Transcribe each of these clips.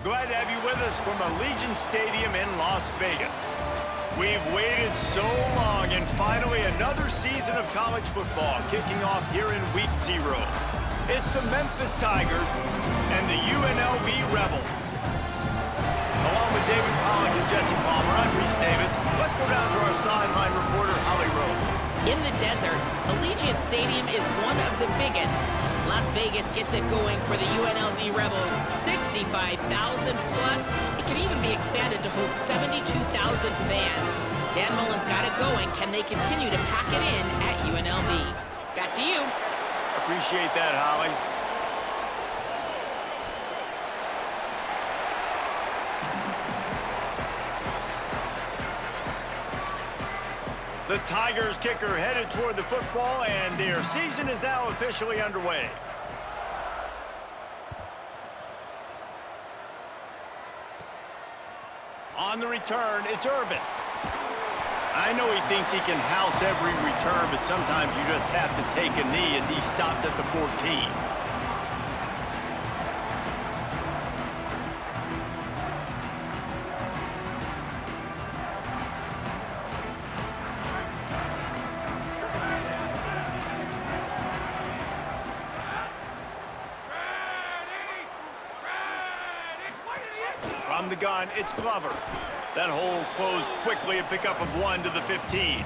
Glad to have you with us from Allegiant Stadium in Las Vegas. We've waited so long, and finally another season of college football kicking off here in Week 0. It's the Memphis Tigers and the UNLV Rebels. Along with David Pollack and Jesse Palmer, I'm Reese Davis. Let's go down to our sideline reporter, Holly Rowe. In the desert, Allegiant Stadium is one of the biggest. Las Vegas gets it going for the UNLV Rebels, 65,000 plus. It can even be expanded to hold 72,000 fans. Dan Mullen's got it going. Can they continue to pack it in at UNLV? Back to you. Appreciate that, Holly. The Tigers kicker headed toward the football, and their season is now officially underway. On the return, it's Irvin. I know he thinks he can house every return, but sometimes you just have to take a knee as he stopped at the 14. From the gun, it's Glover. That hole closed quickly, a pickup of 1 to the 15.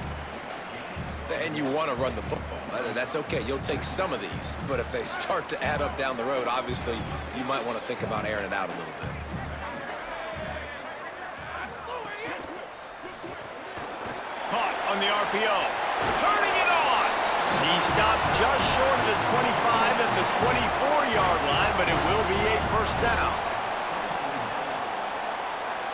And you want to run the football. That's okay. You'll take some of these. But if they start to add up down the road, obviously, you might want to think about airing it out a little bit. Caught on the RPO. Turning it on! He stopped just short of the 25 at the 24-yard line, but it will be a first down.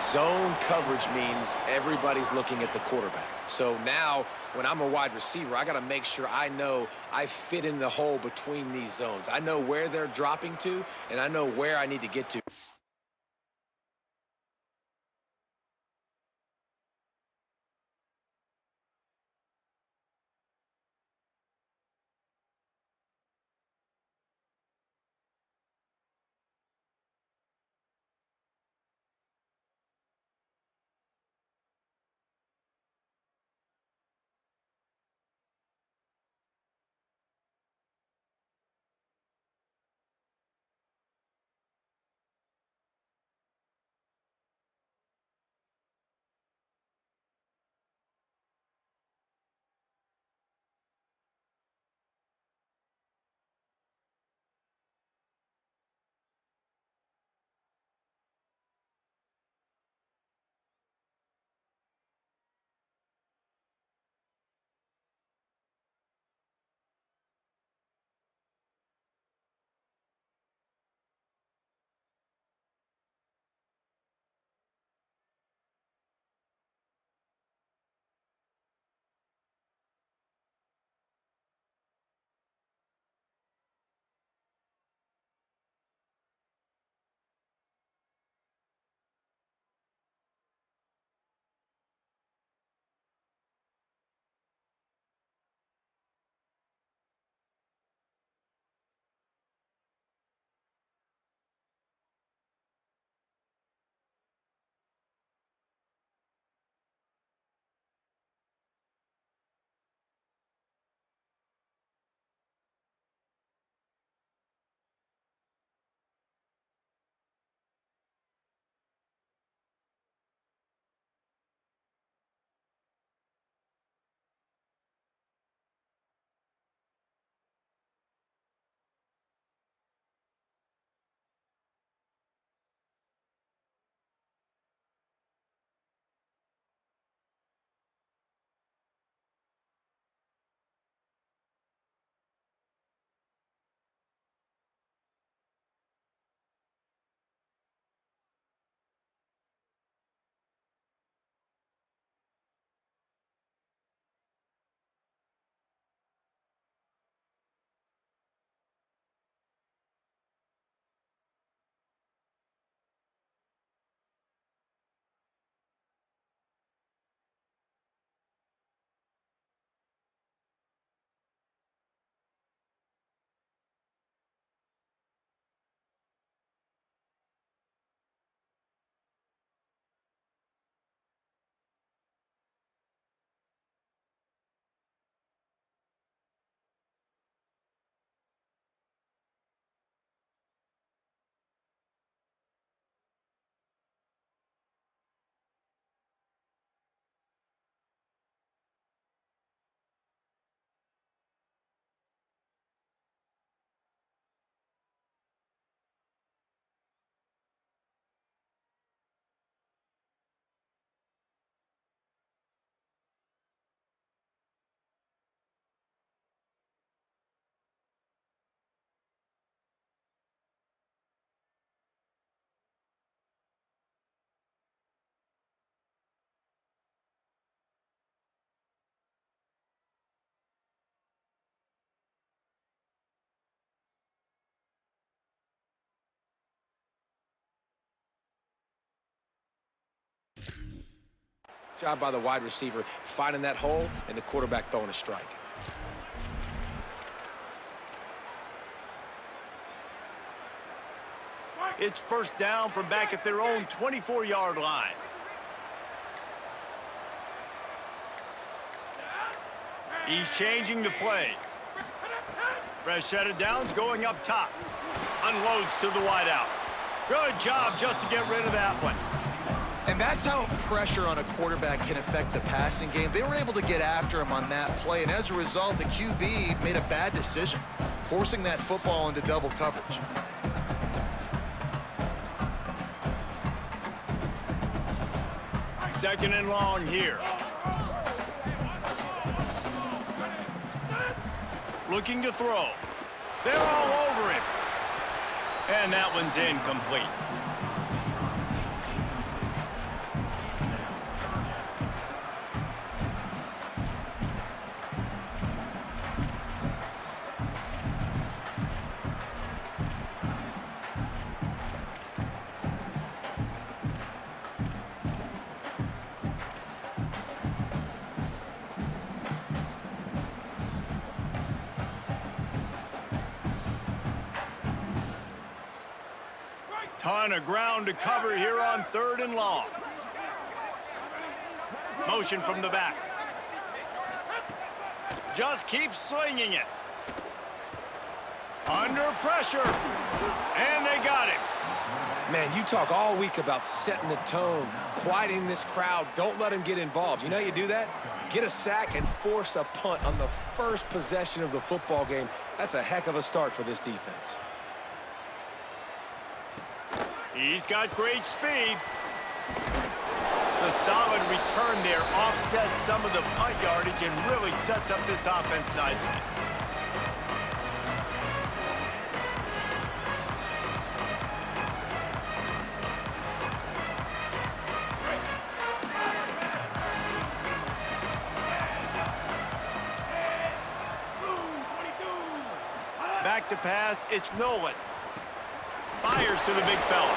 Zone coverage means everybody's looking at the quarterback. So now, when I'm a wide receiver, I got to make sure I know I fit in the hole between these zones. I know where they're dropping to, and I know where I need to get to. Job by the wide receiver, finding that hole, and the quarterback throwing a strike. It's first down from back at their own 24-yard line. He's changing the play. Fresh set of downs going up top. Unloads to the wideout. Good job just to get rid of that one. And that's how pressure on a quarterback can affect the passing game. They were able to get after him on that play, and as a result, the QB made a bad decision, forcing that football into double coverage. Second and long here. Looking to throw. They're all over him. And that one's incomplete. Ton of ground to cover here on third and long. Motion from the back. Just keep slinging it. Under pressure. And they got him. Man, you talk all week about setting the tone, quieting this crowd. Don't let him get involved. You know how you do that? Get a sack and force a punt on the first possession of the football game. That's a heck of a start for this defense. He's got great speed. The solid return there offsets some of the punt yardage and really sets up this offense nicely. Back to pass, it's Nolan. Fires to the big fella.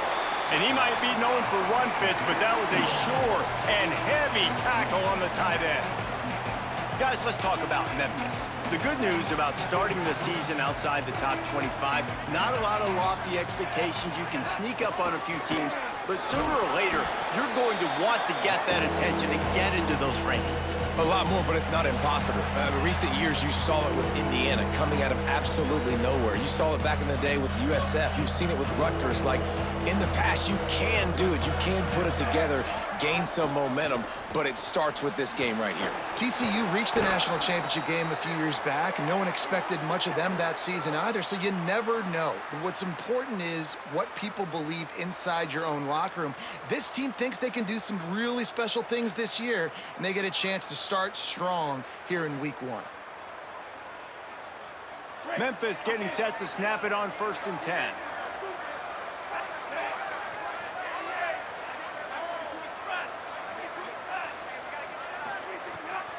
And he might be known for run fits, but that was a sure and heavy tackle on the tight end. Guys, let's talk about Memphis. The good news about starting the season outside the top 25, not a lot of lofty expectations. You can sneak up on a few teams, but sooner or later, you're going to want to get that attention and get into those rankings. A lot more, but it's not impossible. In recent years, you saw it with Indiana coming out of absolutely nowhere. You saw it back in the day with USF. You've seen it with Rutgers. Like, in the past, you can do it. You can put it together, gain some momentum, but it starts with this game right here. TCU reached the national championship game a few years back. No one expected much of them that season either, so you never know. What's important is what people believe inside your own locker room. This team thinks they can do some really special things this year, and they get a chance to start strong here in week 1. Memphis getting set to snap it on 1st and 10.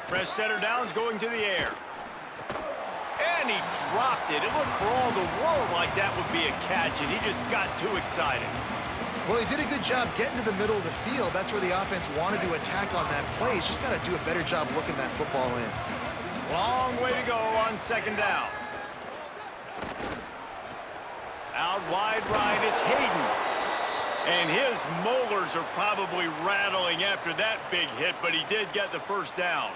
Fresh setter downs going to the air. And he dropped it. It looked for all the world like that would be a catch, and he just got too excited. Well, he did a good job getting to the middle of the field. That's where the offense wanted to attack on that play. He's just got to do a better job looking that football in. Long way to go on 2nd down. Out wide right, it's Hayden. And his molars are probably rattling after that big hit, but he did get the 1st down.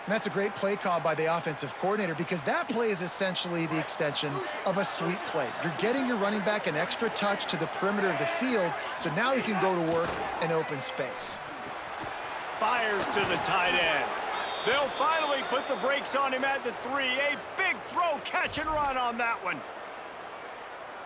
And that's a great play call by the offensive coordinator because that play is essentially the extension of a sweep play. You're getting your running back an extra touch to the perimeter of the field, so now he can go to work in open space. Fires to the tight end. They'll finally put the brakes on him at the 3. A big throw, catch and run on that one.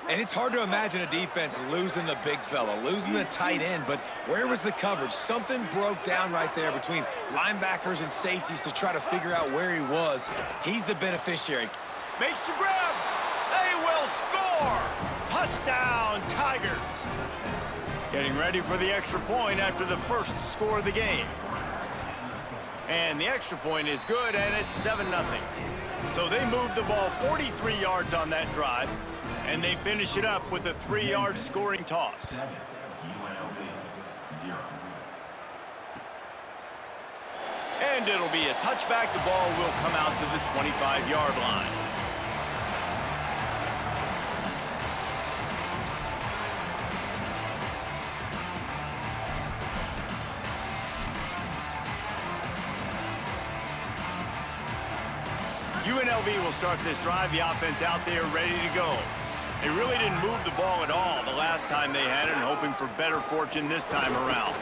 And it's hard to imagine a defense losing the big fella, losing the tight end, but where was the coverage? Something broke down right there between linebackers and safeties to try to figure out where he was. He's the beneficiary. Makes the grab. They will score. Touchdown, Tigers. Getting ready for the extra point after the first score of the game. And the extra point is good, and it's 7-0. So they move the ball 43 yards on that drive. And they finish it up with a 3-yard scoring toss. And it'll be a touchback. The ball will come out to the 25-yard line. UNLV will start this drive. The offense out there ready to go. They really didn't move the ball at all the last time they had it, and hoping for better fortune this time around.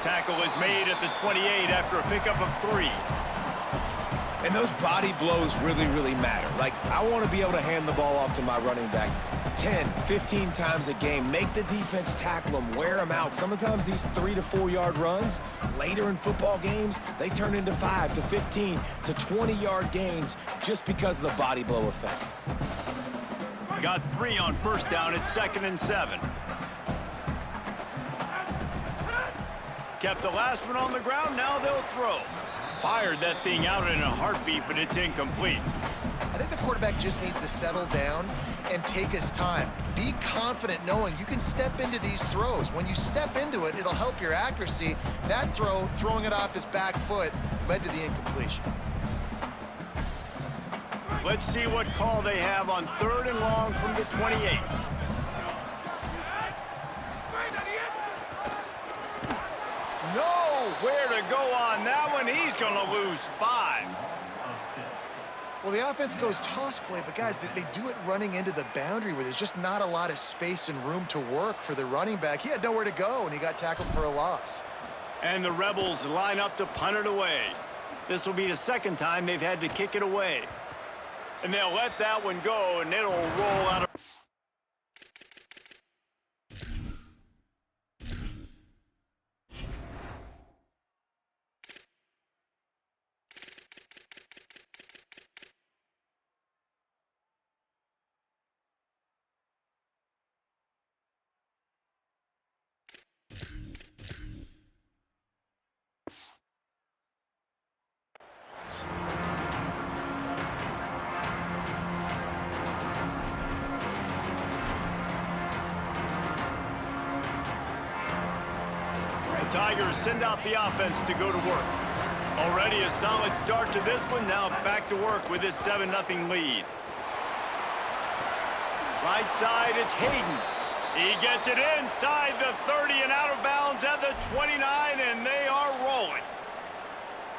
Tackle is made at the 28 after a pickup of 3. And those body blows really, really matter. Like, I want to be able to hand the ball off to my running back 10, 15 times a game. Make the defense tackle them, wear them out. Sometimes these 3 to 4 yard runs, later in football games, they turn into 5 to 15 to 20-yard gains just because of the body blow effect. Got 3 on first down. It's 2nd and 7. Kept the last one on the ground. Now they'll throw. Fired that thing out in a heartbeat, but it's incomplete. I think the quarterback just needs to settle down and take his time. Be confident knowing you can step into these throws. When you step into it, it'll help your accuracy. That throw, throwing it off his back foot, led to the incompletion. Let's see what call they have on 3rd and long from the 28. Nowhere to go on that one. He's going to lose 5. Well, the offense goes toss play, but guys, they do it running into the boundary where there's just not a lot of space and room to work for the running back. He had nowhere to go, and he got tackled for a loss. And the Rebels line up to punt it away. This will be the 2nd time they've had to kick it away. And they'll let that one go, and it'll roll out of... Tigers send out the offense to go to work. Already a solid start to this one. Now back to work with this 7-0 lead. Right side, it's Hayden. He gets it inside the 30 and out of bounds at the 29, and they are rolling.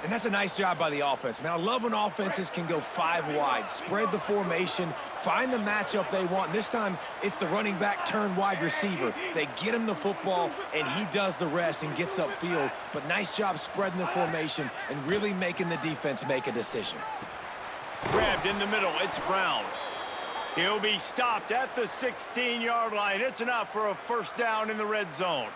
And that's a nice job by the offense, man. I love when offenses can go 5 wide, spread the formation, find the matchup they want. And this time, it's the running back turned wide receiver. They get him the football, and he does the rest and gets upfield. But nice job spreading the formation and really making the defense make a decision. Grabbed in the middle, it's Brown. He'll be stopped at the 16-yard line. It's enough for a first down in the red zone.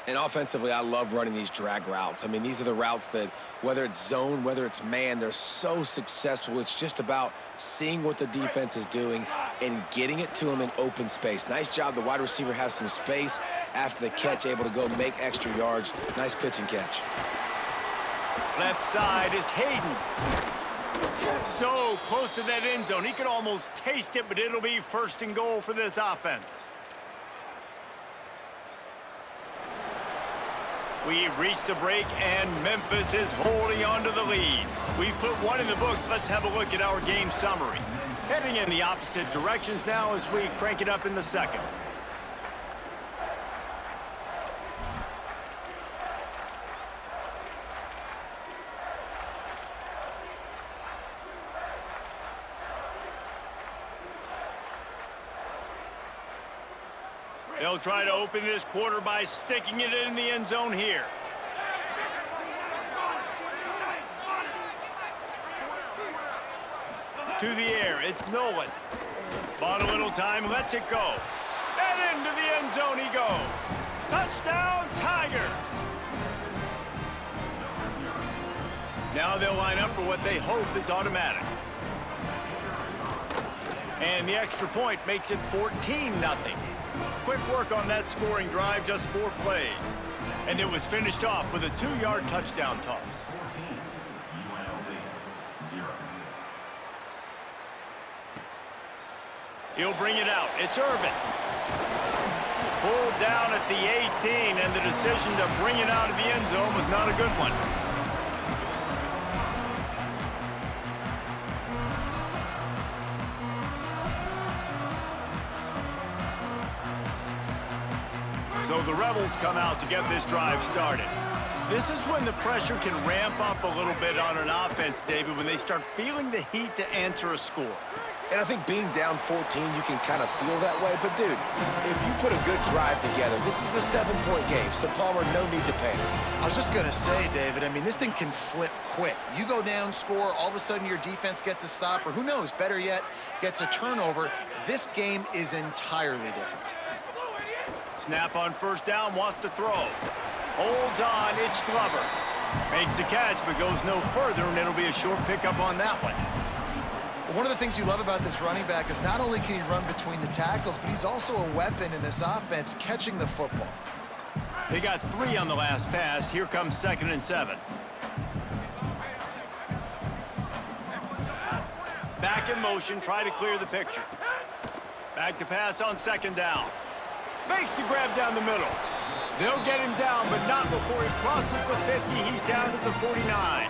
And offensively, I love running these drag routes. I mean, these are the routes that, whether it's zone, whether it's man, they're so successful. It's just about seeing what the defense is doing and getting it to them in open space. Nice job. The wide receiver has some space after the catch, able to go make extra yards. Nice pitch and catch. Left side is Hayden. So close to that end zone. He could almost taste it, but it'll be 1st and goal for this offense. We've reached the break, and Memphis is holding on to the lead. We've put 1 in the books. Let's have a look at our game summary. Heading in the opposite directions now as we crank it up in the 2nd. They'll try to open this quarter by sticking it in the end zone here. To the air, it's Nolan. Bought a little time, lets it go. And into the end zone he goes. Touchdown, Tigers! Now they'll line up for what they hope is automatic. And the extra point makes it 14-0. Quick work on that scoring drive, just 4 plays. And it was finished off with a 2-yard touchdown toss. He'll bring it out. It's Irvin. Pulled down at the 18, and the decision to bring it out of the end zone was not a good one. So the Rebels come out to get this drive started. This is when the pressure can ramp up a little bit on an offense, David, when they start feeling the heat to answer a score. And I think being down 14, you can kind of feel that way. But, dude, if you put a good drive together, this is a 7-point game. So, Palmer, no need to panic. I was just going to say, David, I mean, this thing can flip quick. You go down, score, all of a sudden your defense gets a stop, or who knows, better yet, gets a turnover. This game is entirely different. Snap on first down, wants to throw. Holds on, it's Glover. Makes a catch, but goes no further, and it'll be a short pickup on that one. One of the things you love about this running back is not only can he run between the tackles, but he's also a weapon in this offense catching the football. They got 3 on the last pass. Here comes 2nd and 7. Back in motion, try to clear the picture. Back to pass on 2nd down. Makes the grab down the middle. They'll get him down, but not before he crosses the 50. He's down to the 49.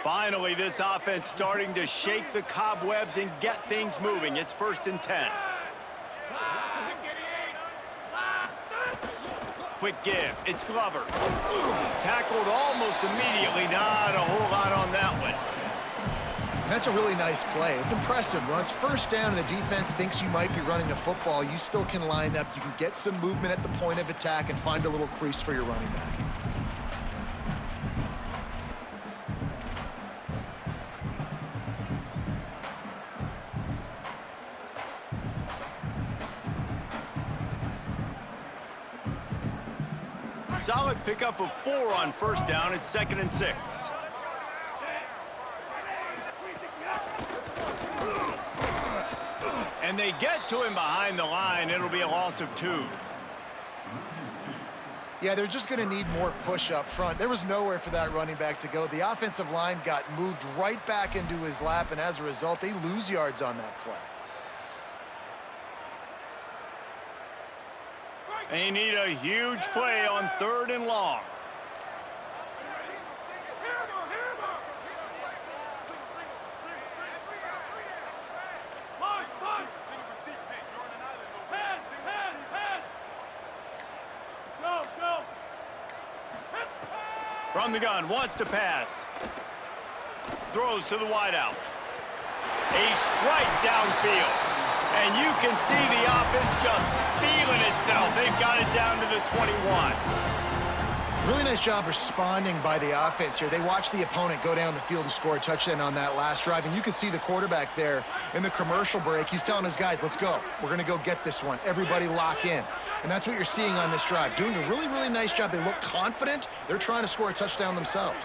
Finally, this offense starting to shake the cobwebs and get things moving. It's 1st and 10. Quick give. It's Glover. Tackled almost immediately. Not a whole lot on that one. And that's a really nice play. It's impressive. When it's 1st down and the defense thinks you might be running the football, you still can line up. You can get some movement at the point of attack and find a little crease for your running back. Solid pickup of 4 on 1st down. It's 2nd and 6. And they get to him behind the line. It'll be a loss of 2. Yeah, they're just going to need more push up front. There was nowhere for that running back to go. The offensive line got moved right back into his lap, and as a result, they lose yards on that play. They need a huge play on 3rd and long. From the gun, wants to pass. Throws to the wideout. A strike downfield. And you can see the offense just feeling itself. They've got it down to the 21. Really nice job responding by the offense here. They watched the opponent go down the field and score a touchdown on that last drive. And you can see the quarterback there in the commercial break. He's telling his guys, let's go. We're going to go get this one. Everybody lock in. And that's what you're seeing on this drive. Doing a really, really nice job. They look confident. They're trying to score a touchdown themselves.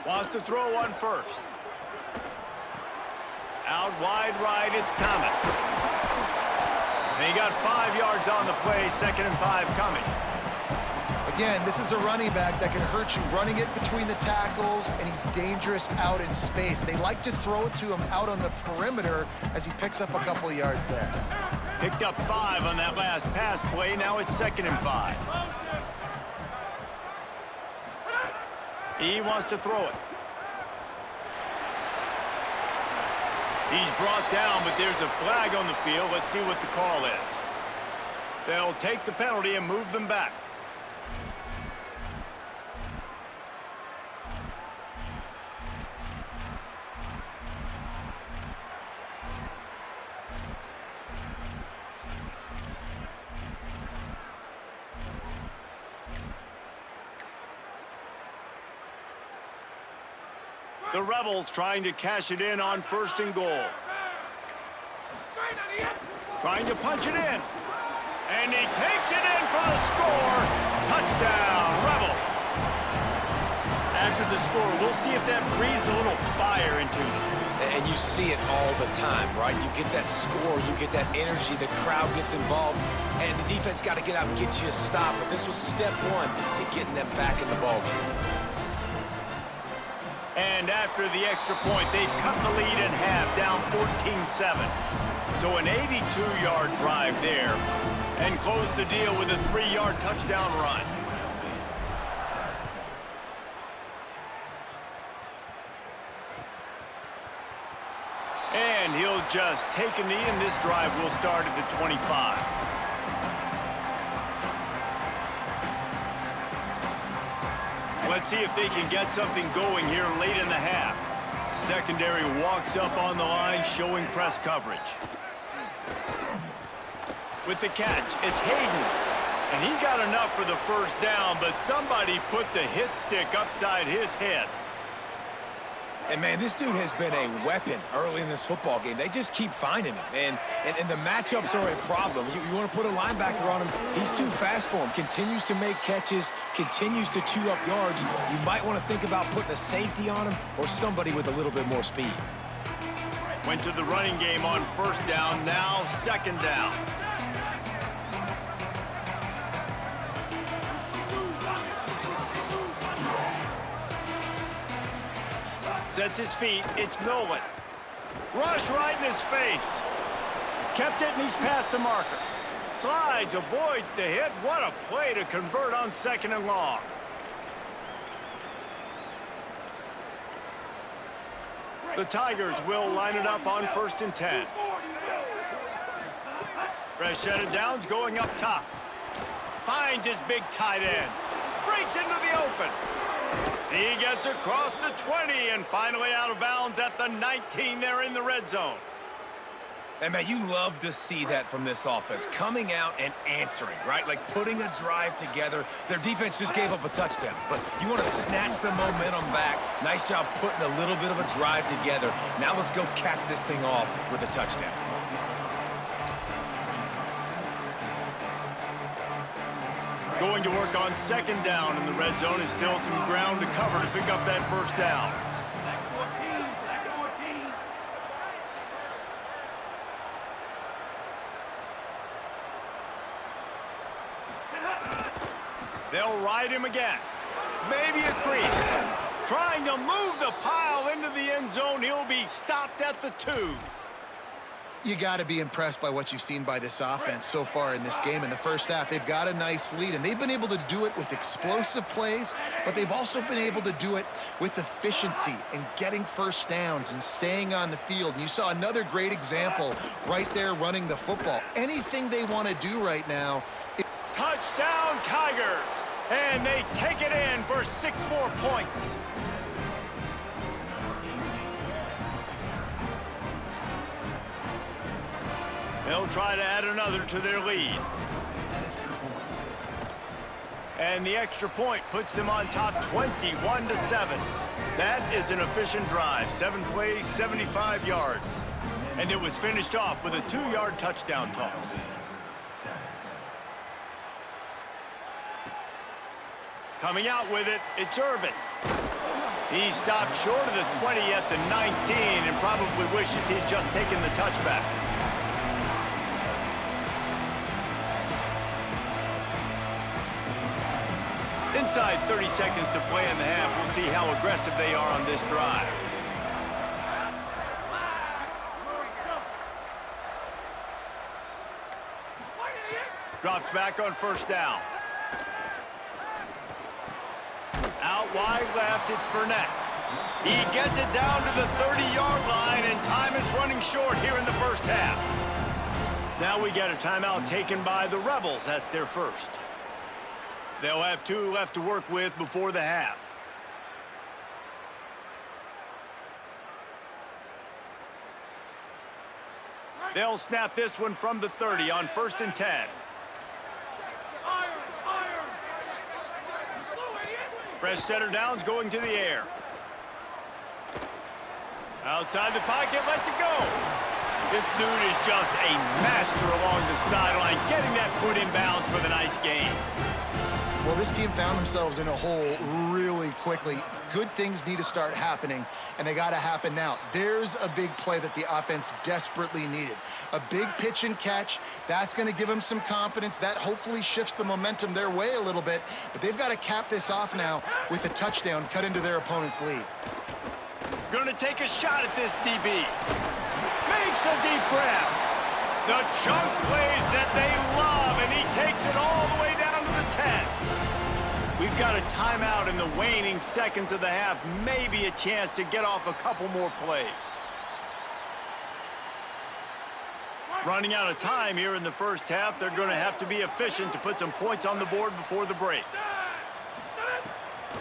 Wants to throw on 1st. Out wide right, it's Thomas. They got 5 yards on the play, 2nd and 5 coming. Again, this is a running back that can hurt you, running it between the tackles, and he's dangerous out in space. They like to throw it to him out on the perimeter as he picks up a couple of yards there. Picked up 5 on that last pass play. Now it's 2nd and 5. He wants to throw it. He's brought down, but there's a flag on the field. Let's see what the call is. They'll take the penalty and move them back. The Rebels trying to cash it in on 1st and goal. Trying to punch it in. And he takes it in for the score. Touchdown, Rebels. After after the score. We'll see if that breathes a little fire into them. And you see it all the time, right? You get that score, you get that energy, the crowd gets involved, and the defense got to get out and get you a stop. But this was step one to getting them back in the ballgame. And after the extra point, they've cut the lead in half, down 14-7. So an 82-yard drive there, and close the deal with a 3-yard touchdown run. And he'll just take a knee, and this drive will start at the 25. Let's see if they can get something going here late in the half. Secondary walks up on the line, showing press coverage. With the catch, it's Hayden. And he got enough for the first down, but somebody put the hit stick upside his head. And, man, this dude has been a weapon early in this football game. They just keep finding him. And the matchups are a problem. You want to put a linebacker on him, he's too fast for him. Continues to make catches, continues to chew up yards. You might want to think about putting a safety on him or somebody with a little bit more speed. Went to the running game on first down, now second down. Sets his feet, it's Nolan. Rush right in his face. Kept it, and he's past the marker. Slides, avoids the hit. What a play to convert on second and long. The Tigers will line it up on 1st and 10. Fresh downs going up top. Finds his big tight end. Breaks into the open. He gets across the 20 and finally out of bounds at the 19 there in the red zone. And, man, you love to see that from this offense, coming out and answering, right? Like putting a drive together. Their defense just gave up a touchdown, but you want to snatch the momentum back. Nice job putting a little bit of a drive together. Now let's go cap this thing off with a touchdown. Going to work on second down in the red zone, is still some ground to cover to pick up that first down. They'll ride him again. Maybe a crease. Trying to move the pile into the end zone. He'll be stopped at the 2. You got to be impressed by what you've seen by this offense so far in this game. In the first half, they've got a nice lead, and they've been able to do it with explosive plays, but they've also been able to do it with efficiency and getting first downs and staying on the field. And you saw another great example right there running the football. Anything they want to do right now. Touchdown, Tigers! And they take it in for 6 more points. They'll try to add another to their lead. And the extra point puts them on top 21-7. That is an efficient drive. 7 plays, 75 yards. And it was finished off with a 2-yard touchdown toss. Coming out with it, it's Irvin. He stopped short of the 20 at the 19 and probably wishes he'd just taken the touchback. Inside 30 seconds to play in the half. We'll see how aggressive they are on this drive. Drops back on first down. Out wide left, it's Burnett. He gets it down to the 30-yard line, and time is running short here in the first half. Now we get a timeout taken by the Rebels. That's their first. They'll have 2 left to work with before the half. They'll snap this one from the 30 on 1st and 10. Fresh center downs going to the air. Outside the pocket, lets it go. This dude is just a master along the sideline, getting that foot in bounds for the nice gain. Well, this team found themselves in a hole really really quickly. Good things need to start happening, and they got to happen now. There's a big play that the offense desperately needed. A big pitch and catch. That's going to give them some confidence. That hopefully shifts the momentum their way a little bit, but they've got to cap this off now with a touchdown cut into their opponent's lead. Going to take a shot at this DB. Makes a deep grab. The chunk plays that they love, and he takes it all the way down to the 10. We've got a timeout in the waning seconds of the half. Maybe a chance to get off a couple more plays. Running out of time here in the first half. They're going to have to be efficient to put some points on the board before the break.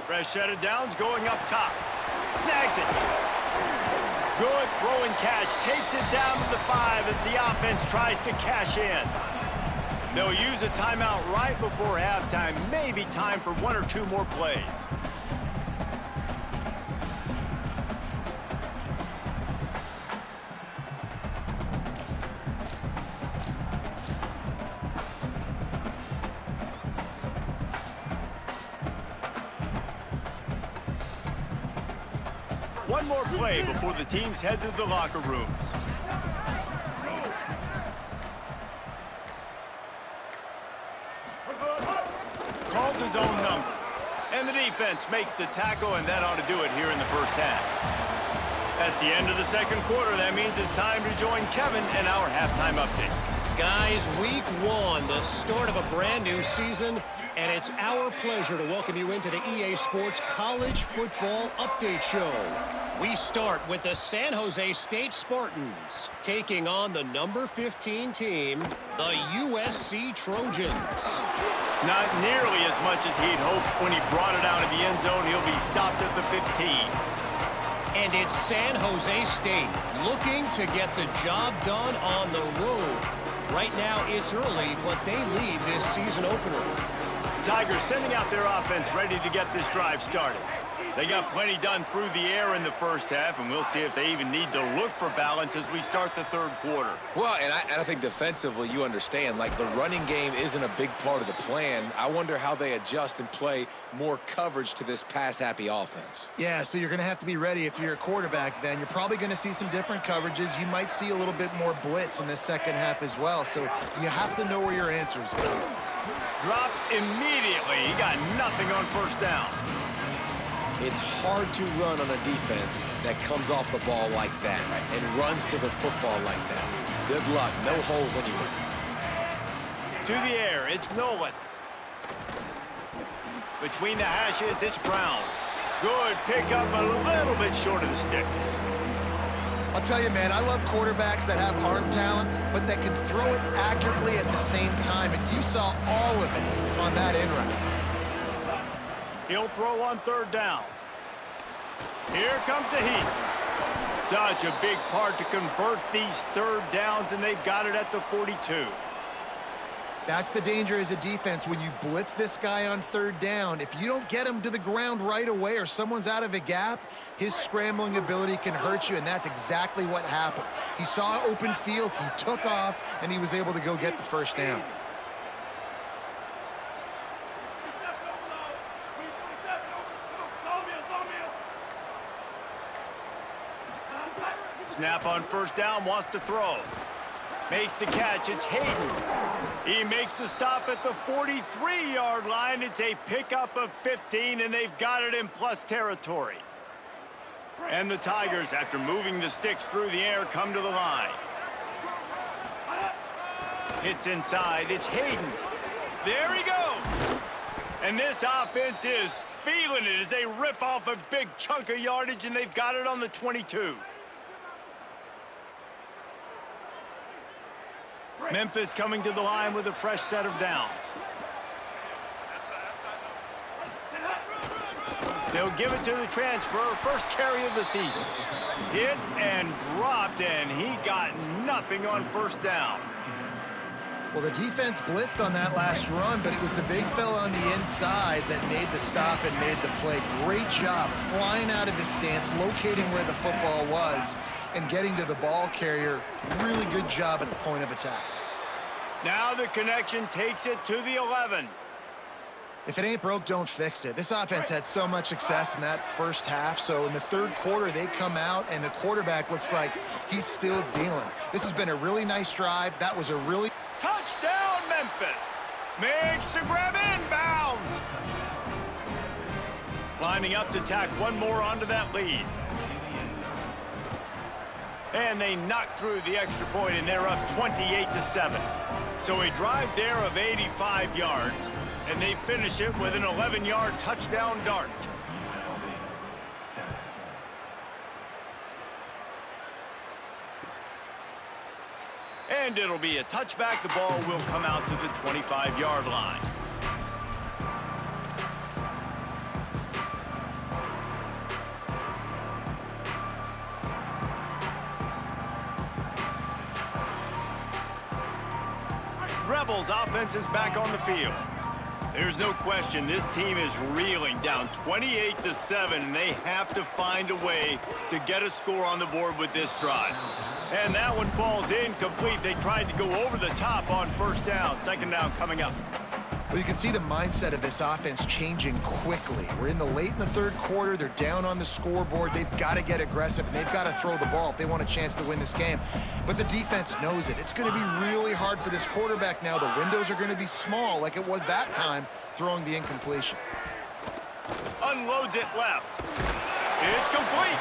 Fresh set of downs going up top. Snags it. Good throw and catch. Takes it down to the 5 as the offense tries to cash in. They'll use a timeout right before halftime. Maybe time for 1 or 2 more plays. One more play before the teams head to the locker rooms. Calls his own number. And the defense makes the tackle, and that ought to do it here in the first half. That's the end of the second quarter. That means it's time to join Kevin and our halftime update. Guys, week 1, the start of a brand new season, and it's our pleasure to welcome you into the EA Sports College Football Update Show. We start with the San Jose State Spartans taking on the number 15 team, the USC Trojans. Not nearly as much as he'd hoped when he brought it out of the end zone. He'll be stopped at the 15. And it's San Jose State looking to get the job done on the road. Right now, it's early, but they lead this season opener. Tigers sending out their offense ready to get this drive started. They got plenty done through the air in the first half, and we'll see if they even need to look for balance as we start the third quarter. Well, and I think defensively, you understand, like the running game isn't a big part of the plan. I wonder how they adjust and play more coverage to this pass-happy offense. Yeah, so you're going to have to be ready if you're a quarterback then. You're probably going to see some different coverages. You might see a little bit more blitz in the second half as well, so you have to know where your answers are. Dropped immediately. He got nothing on first down. It's hard to run on a defense that comes off the ball like that and runs to the football like that. Good luck. No holes anywhere. To the air, it's Nolan. Between the hashes, it's Brown. Good pickup, a little bit short of the sticks. I'll tell you, man, I love quarterbacks that have arm talent, but that can throw it accurately at the same time, and you saw all of it on that in route. He'll throw on third down. Here comes the heat. Such a big part to convert these third downs, and they've got it at the 42. That's the danger as a defense when you blitz this guy on third down. If you don't get him to the ground right away or someone's out of a gap, his scrambling ability can hurt you, and that's exactly what happened. He saw open field, he took off, and he was able to go get the first down. Snap on first down, wants to throw. Makes the catch, it's Hayden. He makes the stop at the 43-yard line. It's a pickup of 15, and they've got it in plus territory. And the Tigers, after moving the sticks through the air, come to the line. Hits inside, it's Hayden. There he goes. And this offense is feeling it as they rip off a big chunk of yardage, and they've got it on the 22. Memphis coming to the line with a fresh set of downs. They'll give it to the transfer, first carry of the season. Hit and dropped, and he got nothing on first down. Well, the defense blitzed on that last run, but it was the big fella on the inside that made the stop and made the play. Great job flying out of his stance, locating where the football was, and getting to the ball carrier. Really good job at the point of attack. Now the connection takes it to the 11. If it ain't broke, don't fix it. This offense had so much success in that first half, so in the third quarter, they come out, and the quarterback looks like he's still dealing. This has been a really nice drive. That was a really... Touchdown, Memphis! Makes the grab inbounds! Lining up to tack one more onto that lead. And they knock through the extra point, and they're up 28-7. So a drive there of 85 yards, and they finish it with an 11-yard touchdown dart. And it'll be a touchback. The ball will come out to the 25-yard line. Rebels offense is back on the field. There's no question this team is reeling, down 28-7, and they have to find a way to get a score on the board with this drive. And that one falls incomplete. They tried to go over the top on first down. Second down coming up. Well, you can see the mindset of this offense changing quickly. We're in the third quarter. They're down on the scoreboard. They've got to get aggressive, and they've got to throw the ball if they want a chance to win this game. But the defense knows it. It's going to be really hard for this quarterback now. The windows are going to be small like it was that time throwing the incompletion. Unloads it left. It's complete.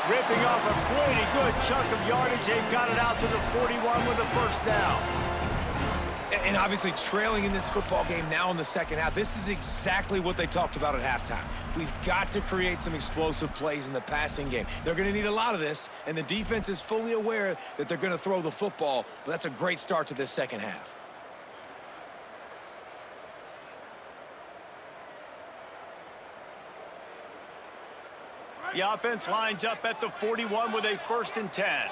Ripping off a pretty good chunk of yardage. They've got it out to the 41 with a first down. And obviously trailing in this football game now in the second half, this is exactly what they talked about at halftime. We've got to create some explosive plays in the passing game. They're going to need a lot of this, and the defense is fully aware that they're going to throw the football, but that's a great start to this second half. The offense lines up at the 41 with a 1st and 10.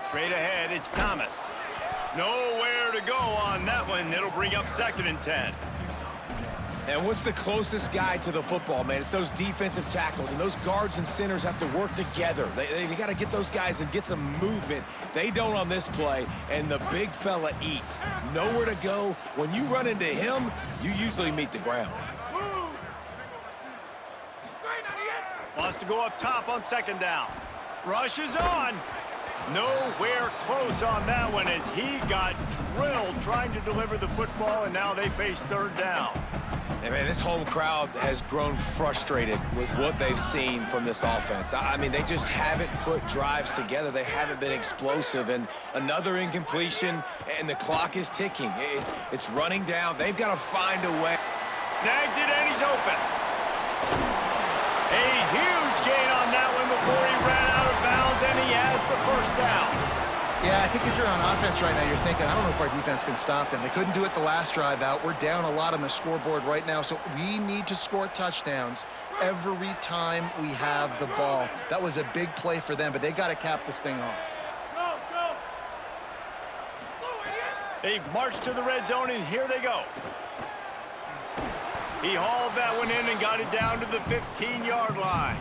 Straight ahead, it's Thomas. Nowhere to go on that one. It'll bring up 2nd and 10. And what's the closest guy to the football, man? It's those defensive tackles, and those guards and centers have to work together. They got to get those guys and get some movement. They don't on this play, and the big fella eats. Nowhere to go. When you run into him, you usually meet the ground. Wants to go up top on 2nd down. Rushes on. Nowhere close on that one as he got drilled trying to deliver the football, and now they face 3rd down. And man, this whole crowd has grown frustrated with what they've seen from this offense. I mean, they just haven't put drives together. They haven't been explosive, and another incompletion, and the clock is ticking. It's running down. They've got to find a way. Snags it, and he's open. A huge gain on that one before he ran out of bounds, and he has the 1st down. Yeah, I think if you're on offense right now, you're thinking, I don't know if our defense can stop them. They couldn't do it the last drive out. We're down a lot on the scoreboard right now, so we need to score touchdowns every time we have the ball. That was a big play for them, but they got to cap this thing off. They've marched to the red zone, and here they go. He hauled that one in and got it down to the 15-yard line.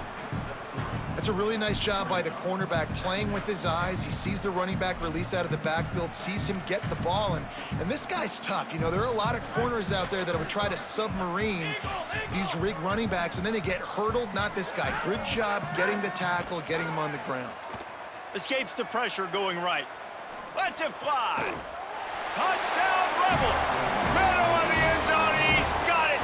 That's a really nice job by the cornerback, playing with his eyes. He sees the running back release out of the backfield, sees him get the ball, and this guy's tough. You know, there are a lot of corners out there that would try to submarine these rig running backs, and then they get hurdled. Not this guy. Good job getting the tackle, getting him on the ground. Escapes the pressure going right. Lets it fly. Touchdown, Rebels. Middle of the end zone. He's got it.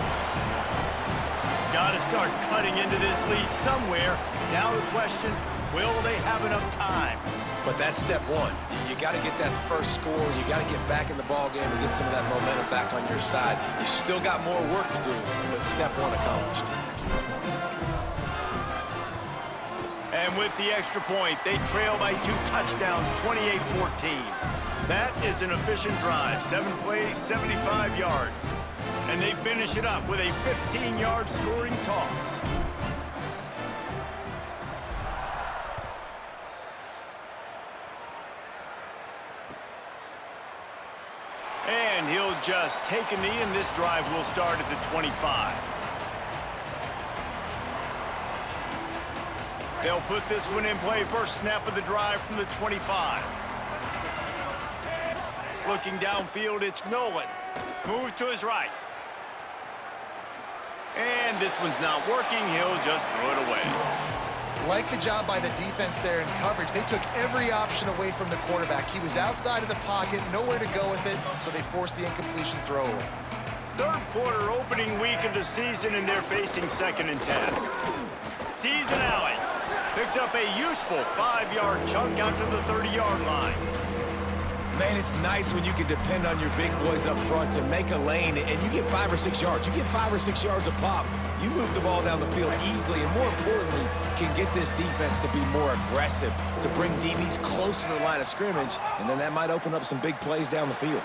Got to start cutting into this lead somewhere. Now the question, will they have enough time? But that's step one. You got to get that first score. You got to get back in the ball game and get some of that momentum back on your side. You still got more work to do, but step one accomplished. And with the extra point, they trail by 2 touchdowns, 28-14. That is an efficient drive. 7 plays, 75 yards. And they finish it up with a 15-yard scoring toss. And he'll just take a knee, and this drive will start at the 25. They'll put this one in play. First snap of the drive from the 25. Looking downfield, it's Nolan. Moves to his right. And this one's not working. He'll just throw it away. Like the job by the defense there in coverage. They took every option away from the quarterback. He was outside of the pocket, nowhere to go with it, so they forced the incompletion throwaway. Third quarter opening week of the season, and they're facing 2nd and 10. Season alley. Picks up a useful 5-yard chunk out to the 30-yard line. Man, it's nice when you can depend on your big boys up front to make a lane, and you get 5 or 6 yards. You get 5 or 6 yards a pop. You move the ball down the field easily, and more importantly, can get this defense to be more aggressive, to bring DBs close to the line of scrimmage, and then that might open up some big plays down the field.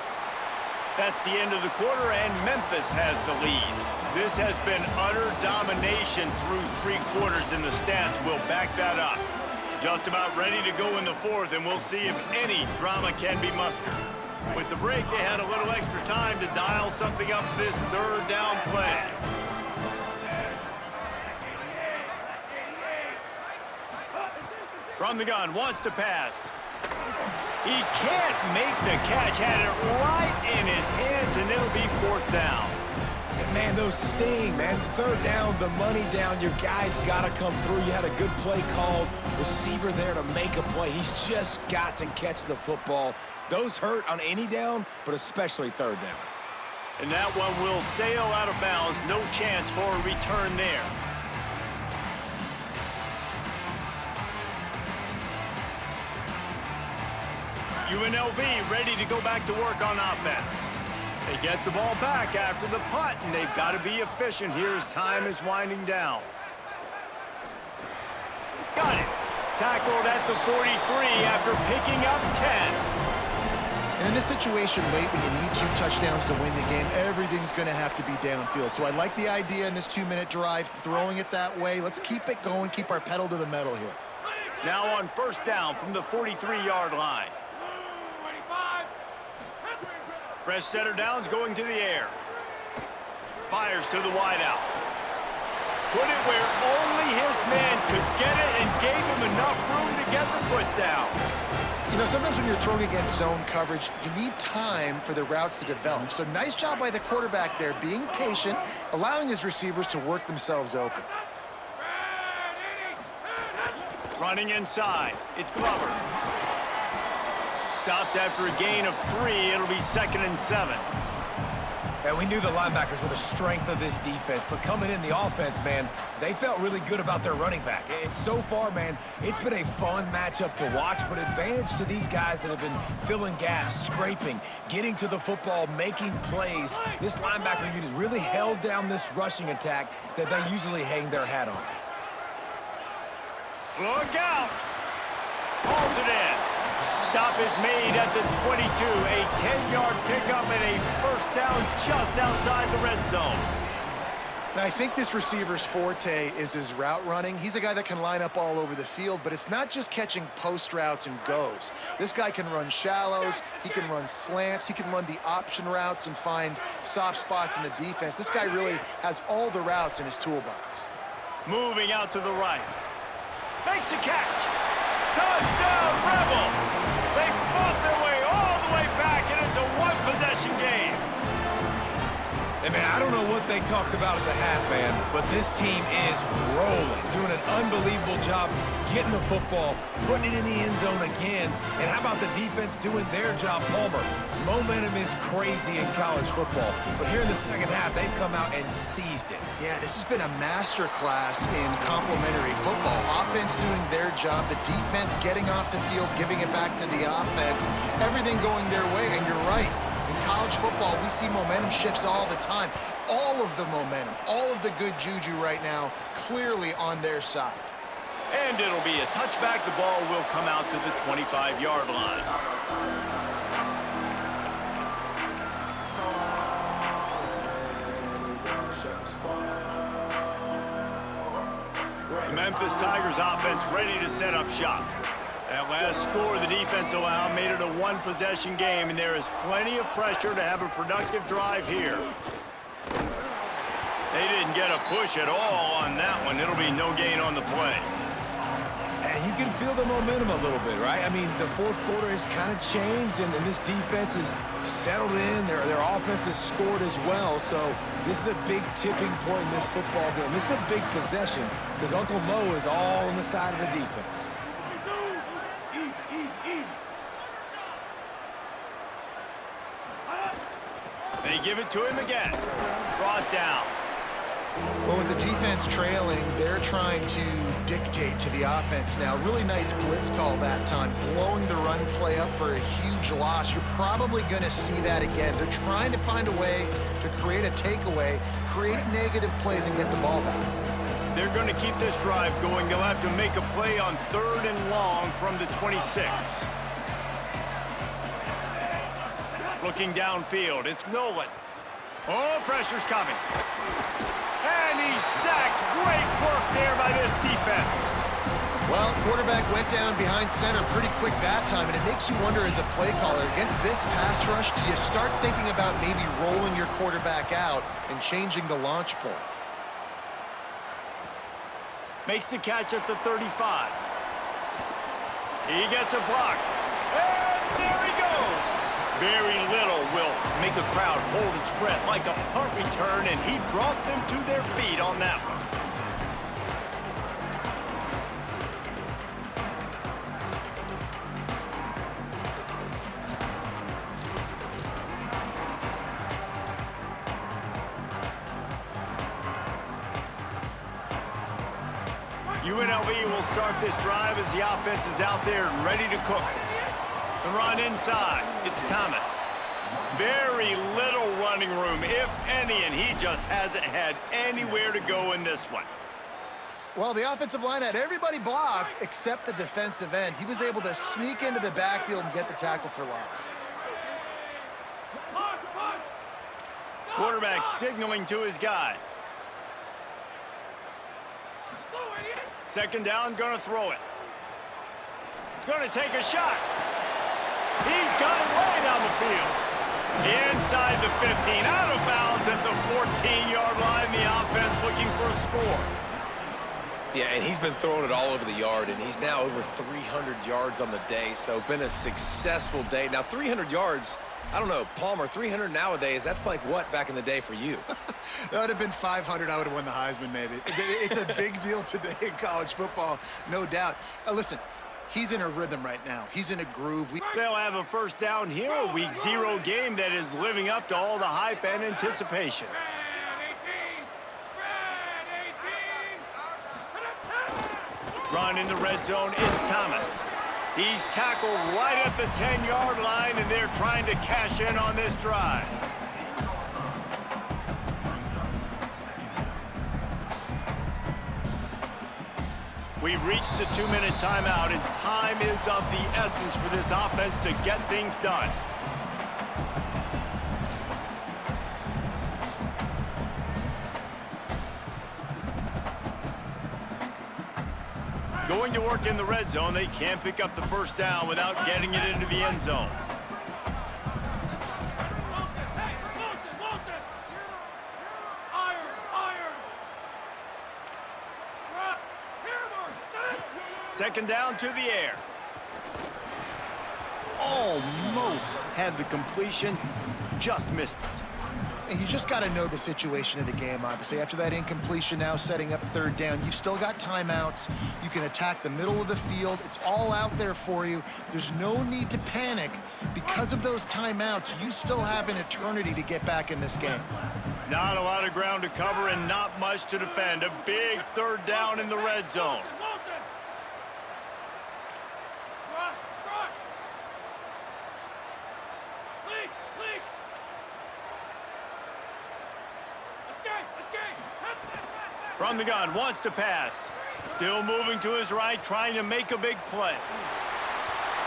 That's the end of the quarter, and Memphis has the lead. This has been utter domination through 3 quarters, and the stats will back that up. Just about ready to go in the 4th, and we'll see if any drama can be mustered. With the break, they had a little extra time to dial something up for this 3rd down play. From the gun, wants to pass. He can't make the catch, had it right in his hands, and it'll be 4th down. Man, those sting, man. The 3rd down, the money down. Your guys got to come through. You had a good play called. Receiver there to make a play. He's just got to catch the football. Those hurt on any down, but especially 3rd down. And that one will sail out of bounds. No chance for a return there. UNLV ready to go back to work on offense. They get the ball back after the punt, and they've got to be efficient here as time is winding down. Got it. Tackled at the 43 after picking up 10. And in this situation late when you need 2 touchdowns to win the game, everything's going to have to be downfield. So I like the idea in this 2-minute drive, throwing it that way. Let's keep it going, keep our pedal to the metal here. Now on 1st down from the 43-yard line. Fresh setter downs going to the air. Fires to the wideout. Put it where only his man could get it and gave him enough room to get the foot down. You know, sometimes when you're throwing against zone coverage, you need time for the routes to develop. So nice job by the quarterback there, being patient, allowing his receivers to work themselves open. Running inside. It's Glover. Stopped after a gain of 3. It'll be 2nd and 7. And we knew the linebackers were the strength of this defense, but coming in the offense, man, they felt really good about their running back. It's so far, man, it's been a fun matchup to watch, but advantage to these guys that have been filling gaps, scraping, getting to the football, making plays. This linebacker unit really held down this rushing attack that they usually hang their hat on. Look out! Pulls it in. Stop is made at the 22. A 10-yard pickup and a 1st down just outside the red zone. Now, I think this receiver's forte is his route running. He's a guy that can line up all over the field, but it's not just catching post routes and goes. This guy can run shallows, he can run slants, he can run the option routes and find soft spots in the defense. This guy really has all the routes in his toolbox. Moving out to the right. Makes a catch. Touchdown, Rebels! They fought their way all the way back, and it's a 1-possession game. Hey, man, I don't know what they talked about at the half, man, but this team is rolling, doing an unbelievable job getting the football, putting it in the end zone again. And how about the defense doing their job, Palmer? Momentum is crazy in college football, but here in the 2nd half, they've come out and seized it. Yeah, this has been a master class in complementary football. Offense doing their job, the defense getting off the field, giving it back to the offense, everything going their way, and you're right. In college football, we see momentum shifts all the time. All of the momentum, all of the good juju right now, clearly on their side. And it'll be a touchback. The ball will come out to the 25-yard line. The Memphis Tigers offense ready to set up shop. That last score the defense allowed made it a 1-possession game, and there is plenty of pressure to have a productive drive here. They didn't get a push at all on that one. It'll be no gain on the play. you can feel the momentum a little bit, right? I mean, the fourth quarter has kind of changed, and this defense has settled in. Their offense has scored as well. So this is a big tipping point in this football game. This is a big possession because Uncle Mo is all on the side of the defense. They give it to him again. Brought down. Well, with the defense trailing, they're trying to dictate to the offense now. Really nice blitz call that time, blowing the run play up for a huge loss. You're probably going to see that again. They're trying to find a way to create a takeaway, create negative plays, and get the ball back. They're going to keep this drive going. They'll have to make a play on 3rd and long from the 26. Looking downfield, it's Nolan. Oh, pressure's coming. And he's sacked. Great work there by this defense. Well, quarterback went down behind center pretty quick that time, and it makes you wonder as a play caller, against this pass rush, do you start thinking about maybe rolling your quarterback out and changing the launch point? Makes the catch at the 35. He gets a block. And there he goes. Very little will make a crowd hold its breath like a punt return, and he brought them to their feet on that one. UNLV will start this drive as the offense is out there and ready to cook. The run inside, it's Thomas. Very little running room, if any, and he just hasn't had anywhere to go in this one. Well, the offensive line had everybody blocked except the defensive end. He was able to sneak into the backfield and get the tackle for loss. Quarterback signaling to his guys. 2nd down, gonna throw it. Gonna take a shot. He's got it way down the field. Inside the 15, out of bounds at the 14-yard line. The offense looking for a score. Yeah, and he's been throwing it all over the yard, and he's now over 300 yards on the day, so been a successful day. Now, 300 yards, I don't know, Palmer, 300 nowadays, that's like what back in the day for you? That would have been 500. I would have won the Heisman, maybe. It's a big deal today in college football, no doubt. Listen, he's in a rhythm right now. He's in a groove. They'll have a 1st down here, a Week 0 game that is living up to all the hype and anticipation. Run in the red zone, it's Thomas. He's tackled right at the 10-yard line, and they're trying to cash in on this drive. We've reached the 2-minute timeout, and time is of the essence for this offense to get things done. Going to work in the red zone, they can't pick up the 1st down without getting it into the end zone. Second down to the air. Almost had the completion, just missed it. And you just got to know the situation of the game, obviously. After that incompletion, now setting up 3rd down, you've still got timeouts. You can attack the middle of the field. It's all out there for you. There's no need to panic. Because of those timeouts, you still have an eternity to get back in this game. Not a lot of ground to cover and not much to defend. A big 3rd down in the red zone. From the gun, wants to pass. Still moving to his right, trying to make a big play.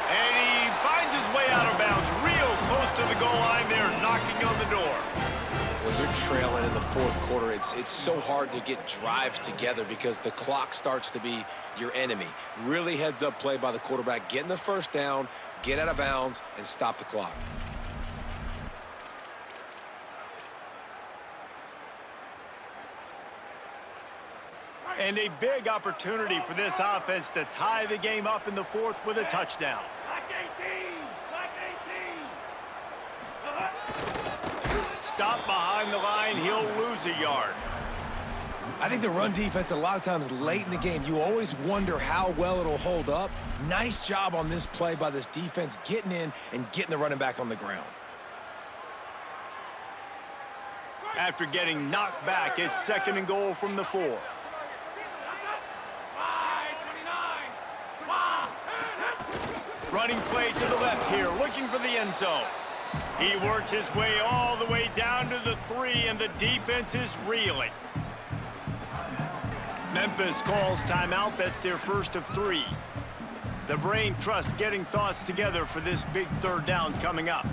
And he finds his way out of bounds, real close to the goal line there, knocking on the door. When you're trailing in the 4th quarter, it's so hard to get drives together because the clock starts to be your enemy. Really heads-up play by the quarterback, getting the 1st down, get out of bounds, and stop the clock. And a big opportunity for this offense to tie the game up in the fourth with a touchdown. Black 18! Black 18! Stop behind the line, he'll lose a yard. I think the run defense, a lot of times late in the game, you always wonder how well it'll hold up. Nice job on this play by this defense, getting in and getting the running back on the ground. After getting knocked back, it's 2nd and goal from the 4. Running play to the left here, looking for the end zone. He works his way all the way down to the 3, and the defense is reeling. Memphis calls timeout. That's their first of 3. The brain trust getting thoughts together for this big 3rd down coming up.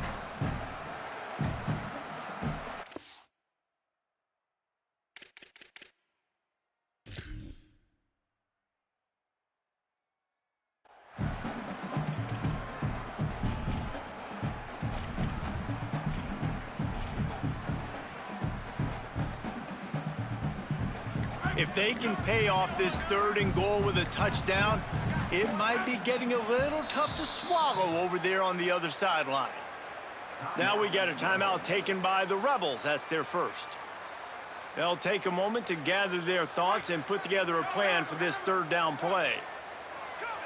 If they can pay off this 3rd and goal with a touchdown, it might be getting a little tough to swallow over there on the other sideline. Now we got a timeout taken by the Rebels. That's their first. They'll take a moment to gather their thoughts and put together a plan for this 3rd down play.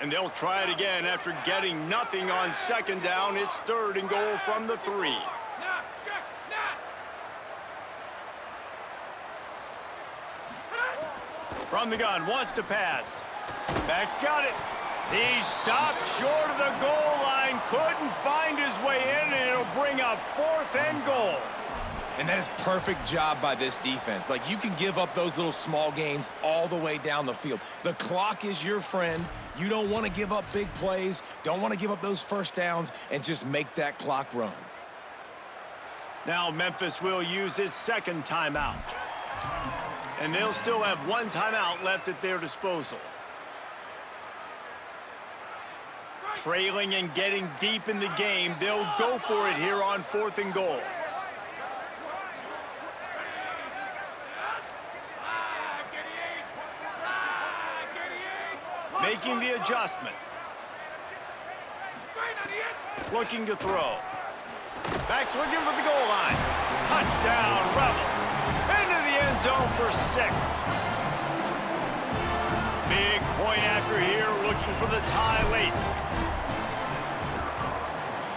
And they'll try it again after getting nothing on 2nd down. It's 3rd and goal from the 3. From the gun, wants to pass. Back's got it. He stopped short of the goal line, couldn't find his way in, and it'll bring up 4th and goal. And that is perfect job by this defense. Like, you can give up those little small gains all the way down the field. The clock is your friend. You don't want to give up big plays, don't want to give up those 1st downs, and just make that clock run. Now Memphis will use its 2nd timeout. And they'll still have 1 timeout left at their disposal. Trailing and getting deep in the game, they'll go for it here on 4th and goal. Making the adjustment. Looking to throw. Back's looking for the goal line. Touchdown, Rebels. Into the end zone for 6. Big point after here, looking for the tie late.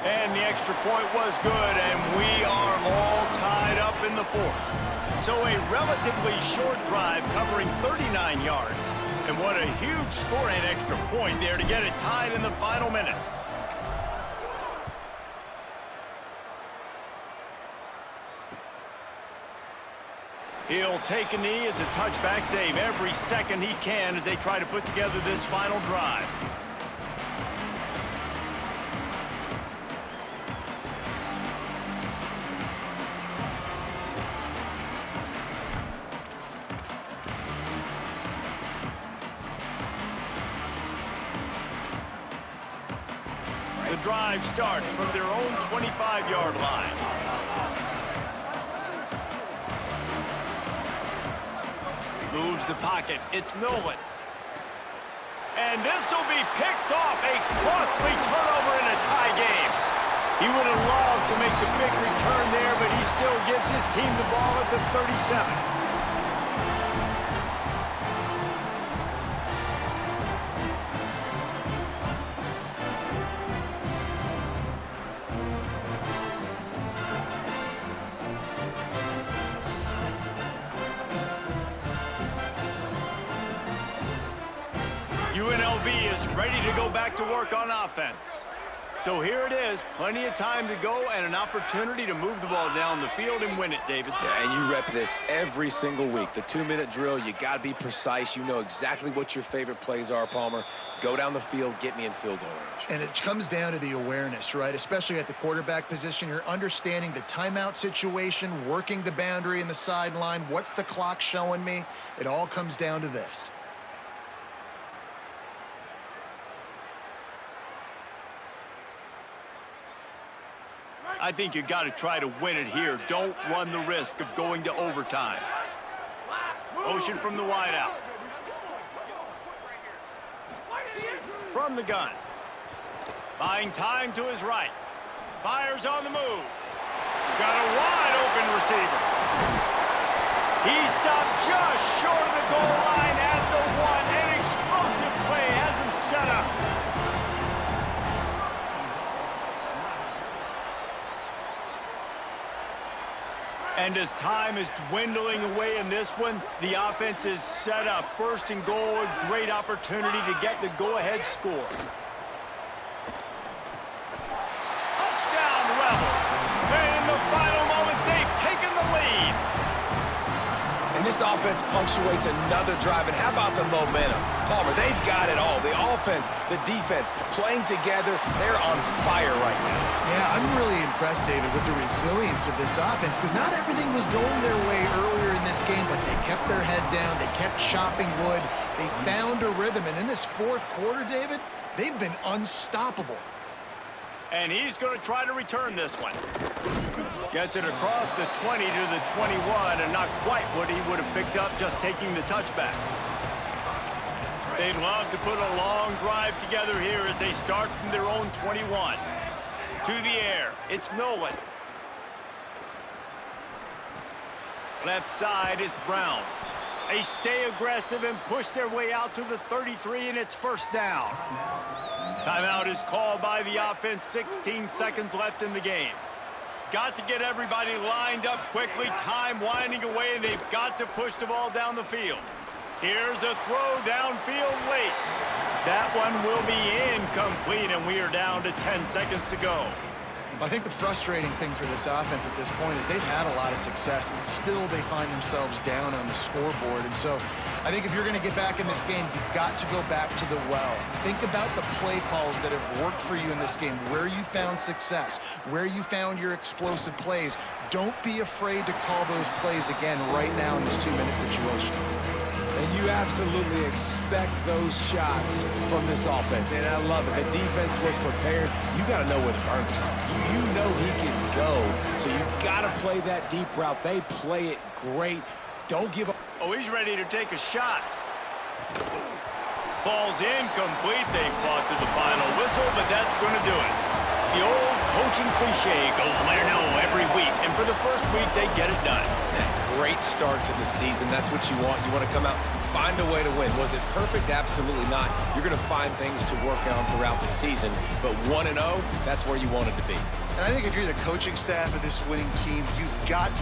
And the extra point was good, and we are all tied up in the 4th. So a relatively short drive covering 39 yards. And what a huge score and extra point there to get it tied in the final minute. He'll take a knee. It's a touchback save every second he can as they try to put together this final drive. The drive starts from their own 25-yard line. Moves the pocket. It's Nolan. And this will be picked off. A costly turnover in a tie game. He would have loved to make the big return there, but he still gives his team the ball at the 37. Unlv is ready to go back to work on offense. So here it is, plenty of time to go and an opportunity to move the ball down the field and win it, David. Yeah, and you rep this every single week. The 2-minute drill, you got to be precise. You know exactly what your favorite plays are, Palmer. Go down the field, get me in field goal range. And it comes down to the awareness, right? Especially at the quarterback position. You're understanding the timeout situation, working the boundary and the sideline. What's the clock showing me? It all comes down to this. I think you got to try to win it here. Don't run the risk of going to overtime. Motion from the wideout. from the gun. Buying time to his right. Fires on the move. Got a wide open receiver. He stopped just short of the goal line at the 1. An explosive play has him set up. And as time is dwindling away in this one, the offense is set up. First and goal, a great opportunity to get the go-ahead score. Touchdown, Rebels. And in the final moments, they've taken the lead. And this offense punctuates another drive. And how about the momentum? Palmer, they've got it all. The offense, the defense, playing together. They're on fire right now. Yeah, I'm really impressed, David, with the resilience of this offense, because not everything was going their way earlier in this game, but they kept their head down. They kept chopping wood. They found a rhythm. And in this fourth quarter, David, they've been unstoppable. And he's going to try to return this one. Gets it across the 20 to the 21, and not quite what he would have picked up just taking the touchback. They'd love to put a long drive together here as they start from their own 21. To the air, it's Nolan. Left side is Brown. They stay aggressive and push their way out to the 33, and it's first down. Timeout is called by the offense. 16 seconds left in the game. Got to get everybody lined up quickly. Time winding away, and they've got to push the ball down the field. Here's a throw downfield late. That one will be incomplete, and we are down to 10 seconds to go. I think the frustrating thing for this offense at this point is they've had a lot of success, and still they find themselves down on the scoreboard. And so I think if you're going to get back in this game, you've got to go back to the well. Think about the play calls that have worked for you in this game, where you found success, where you found your explosive plays. Don't be afraid to call those plays again right now in this 2-minute situation. And you absolutely expect those shots from this offense. And I love it. The defense was prepared. You got to know where the burners are. You know he can go. So you got to play that deep route. They play it great. Don't give up. Oh, he's ready to take a shot. Falls incomplete. They fought to the final whistle, but that's going to do it. The old coaching cliche, go let her know every week. And for the first week, they get it done. Great start to the season. That's what you want. You want to come out, find a way to win. Was it perfect? Absolutely not. You're going to find things to work on throughout the season. But 1-0, that's where you wanted to be. And I think if you're the coaching staff of this winning team, you've got to